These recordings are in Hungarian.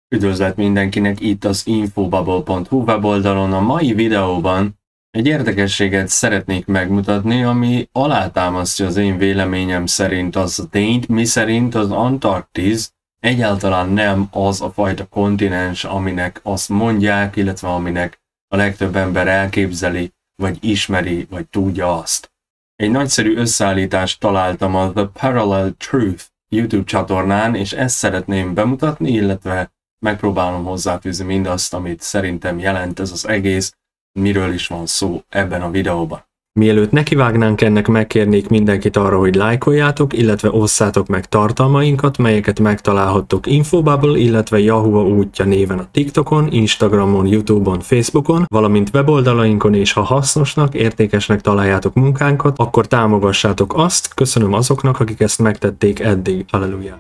Üdvözlet mindenkinek itt az infobubble.hu weboldalon. A mai videóban egy érdekességet szeretnék megmutatni, ami alátámasztja az én véleményem szerint azt a tényt, miszerint az Antarktisz egyáltalán nem az a fajta kontinens, aminek azt mondják, illetve aminek a legtöbb ember elképzeli, vagy ismeri, vagy tudja azt. Egy nagyszerű összeállítást találtam a The Parallel Truth YouTube csatornán, és ezt szeretném bemutatni, illetve megpróbálom hozzáfűzni mindazt, amit szerintem jelent ez az egész, miről is van szó ebben a videóban. Mielőtt nekivágnánk ennek, megkérnék mindenkit arra, hogy lájkoljátok, illetve osszátok meg tartalmainkat, melyeket megtalálhattok Infobubble, illetve Yahoo útja néven a TikTokon, Instagramon, YouTube-on, Facebookon, valamint weboldalainkon, és ha hasznosnak, értékesnek találjátok munkánkat, akkor támogassátok azt. Köszönöm azoknak, akik ezt megtették eddig. Halleluja!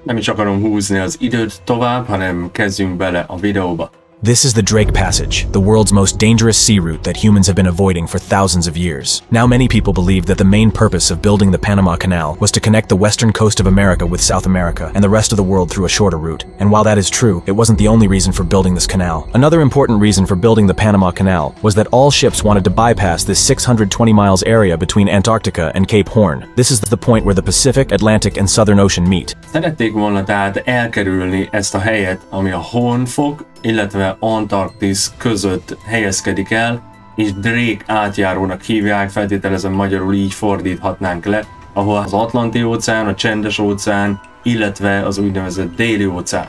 Nem is akarom húzni az időt tovább, hanem kezdjünk bele a videóba. This is the Drake Passage, the world's most dangerous sea route that humans have been avoiding for thousands of years. Now many people believe that the main purpose of building the Panama Canal was to connect the western coast of America with South America and the rest of the world through a shorter route. And while that is true, it wasn't the only reason for building this canal. Another important reason for building the Panama Canal was that all ships wanted to bypass this 620 miles area between Antarctica and Cape Horn. This is the point where the Pacific, Atlantic and Southern Ocean meet. Szerették volna tehát elkerülni ezt a helyet, ami a Hornfok, illetve Antarktisz között helyezkedik el, és Drake átjárónak hívják, feltételezem magyarul így fordíthatnánk le, ahol az Atlanti-óceán, a Csendes-óceán, illetve az úgynevezett Déli-óceán.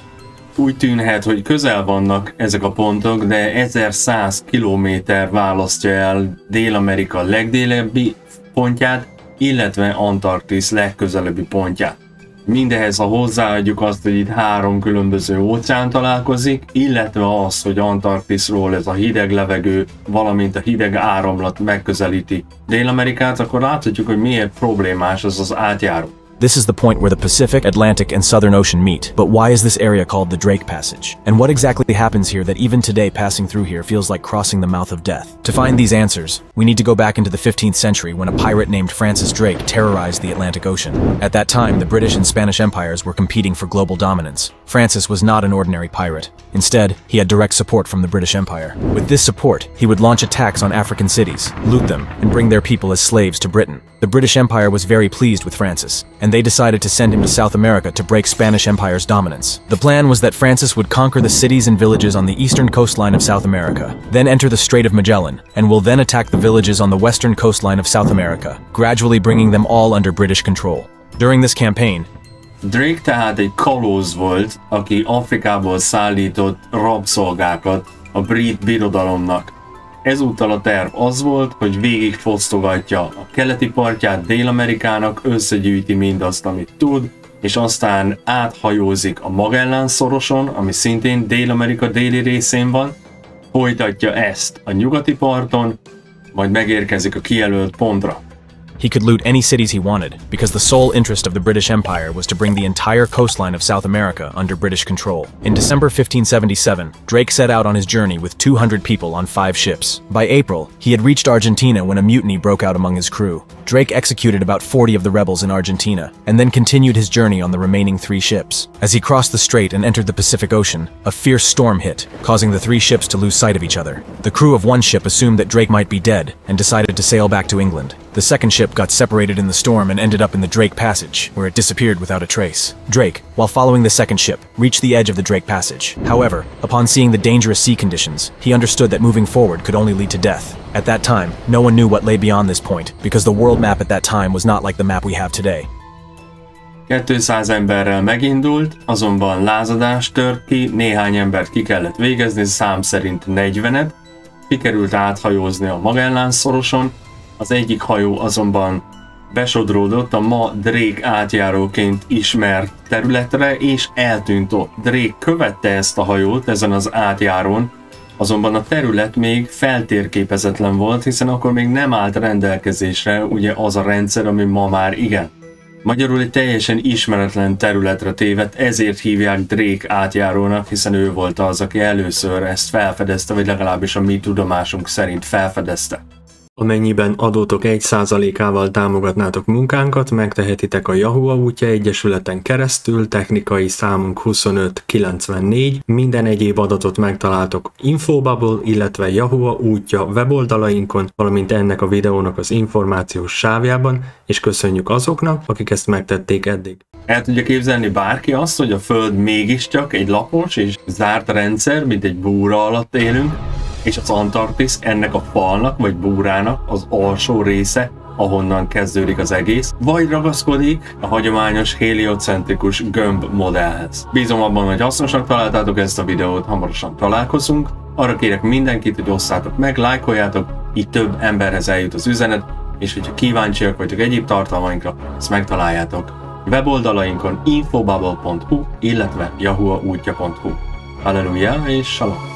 Úgy tűnhet, hogy közel vannak ezek a pontok, de 1100 kilométer választja el Dél-Amerika legdélebbi pontját, illetve Antarktisz legközelebbi pontját. Mindehez, ha hozzáadjuk azt, hogy itt három különböző óceán találkozik, illetve az, hogy Antarktiszról ez a hideg levegő, valamint a hideg áramlat megközelíti Dél-Amerikát, akkor láthatjuk, hogy miért problémás az átjáró. This is the point where the Pacific, Atlantic, and Southern Ocean meet. But why is this area called the Drake Passage? And what exactly happens here that even today passing through here feels like crossing the mouth of death? To find these answers, we need to go back into the 15th century when a pirate named Francis Drake terrorized the Atlantic Ocean. At that time, the British and Spanish empires were competing for global dominance. Francis was not an ordinary pirate. Instead, he had direct support from the British Empire. With this support, he would launch attacks on African cities, loot them, and bring their people as slaves to Britain. The British Empire was very pleased with Francis, and they decided to send him to South America to break Spanish Empire's dominance. The plan was that Francis would conquer the cities and villages on the eastern coastline of South America, then enter the Strait of Magellan, and will then attack the villages on the western coastline of South America, gradually bringing them all under British control. During this campaign, Drake tehát egy kalóz volt, aki Afrikából szállított rabszolgákat a brit birodalomnak. Ezúttal a terv az volt, hogy végigfosztogatja a keleti partját Dél-Amerikának, összegyűjti mindazt, amit tud, és aztán áthajózik a Magellán-szoroson, ami szintén Dél-Amerika déli részén van, folytatja ezt a nyugati parton, majd megérkezik a kijelölt pontra. he could loot any cities he wanted, because the sole interest of the British Empire was to bring the entire coastline of South America under British control. In December 1577, Drake set out on his journey with 200 people on 5 ships. By April, he had reached Argentina when a mutiny broke out among his crew. Drake executed about 40 of the rebels in Argentina, and then continued his journey on the remaining 3 ships. As he crossed the strait and entered the Pacific Ocean, a fierce storm hit, causing the 3 ships to lose sight of each other. The crew of one ship assumed that Drake might be dead, and decided to sail back to England. The second ship got separated in the storm and ended up in the Drake Passage, where it disappeared without a trace. Drake, while following the second ship, reached the edge of the Drake Passage. However, upon seeing the dangerous sea conditions, he understood that moving forward could only lead to death. At that time, no one knew what lay beyond this point, because the world map at that time was not like the map we have today. 200 emberrel megindult, azonban lázadás tört ki, néhány embert ki kellett végezni, szám szerint 40-et, sikerült áthajózni a Magellán-szoroson, az egyik hajó azonban besodródott a ma Drake átjáróként ismert területre, és eltűnt ott. Drake követte ezt a hajót ezen az átjárón, azonban a terület még feltérképezetlen volt, hiszen akkor még nem állt rendelkezésre ugye az a rendszer, ami ma már igen. Magyarul egy teljesen ismeretlen területre tévedt, ezért hívják Drake átjárónak, hiszen ő volt az, aki először ezt felfedezte, vagy legalábbis a mi tudomásunk szerint felfedezte. Amennyiben adótok 1%-ával támogatnátok munkánkat, megtehetitek a Yahoo útja egyesületen keresztül, technikai számunk 2594, minden egyéb adatot megtaláltok Infobubble, illetve Yahoo útja weboldalainkon, valamint ennek a videónak az információs sávjában, és köszönjük azoknak, akik ezt megtették eddig. El tudja képzelni bárki azt, hogy a Föld mégiscsak egy lapos és zárt rendszer, mint egy búra alatt élünk, és az Antarktisz ennek a falnak vagy búrának az alsó része, ahonnan kezdődik az egész, vagy ragaszkodik a hagyományos heliocentrikus gömb modellhez. Bízom abban, hogy hasznosnak találtátok ezt a videót, hamarosan találkozunk. Arra kérek mindenkit, hogy osszátok meg, lájkoljátok, így több emberhez eljut az üzenet, és hogyha kíváncsiak vagytok egyéb tartalmainkra, ezt megtaláljátok weboldalainkon infobubble.hu, illetve yahooútja.hu. Halleluja és salom!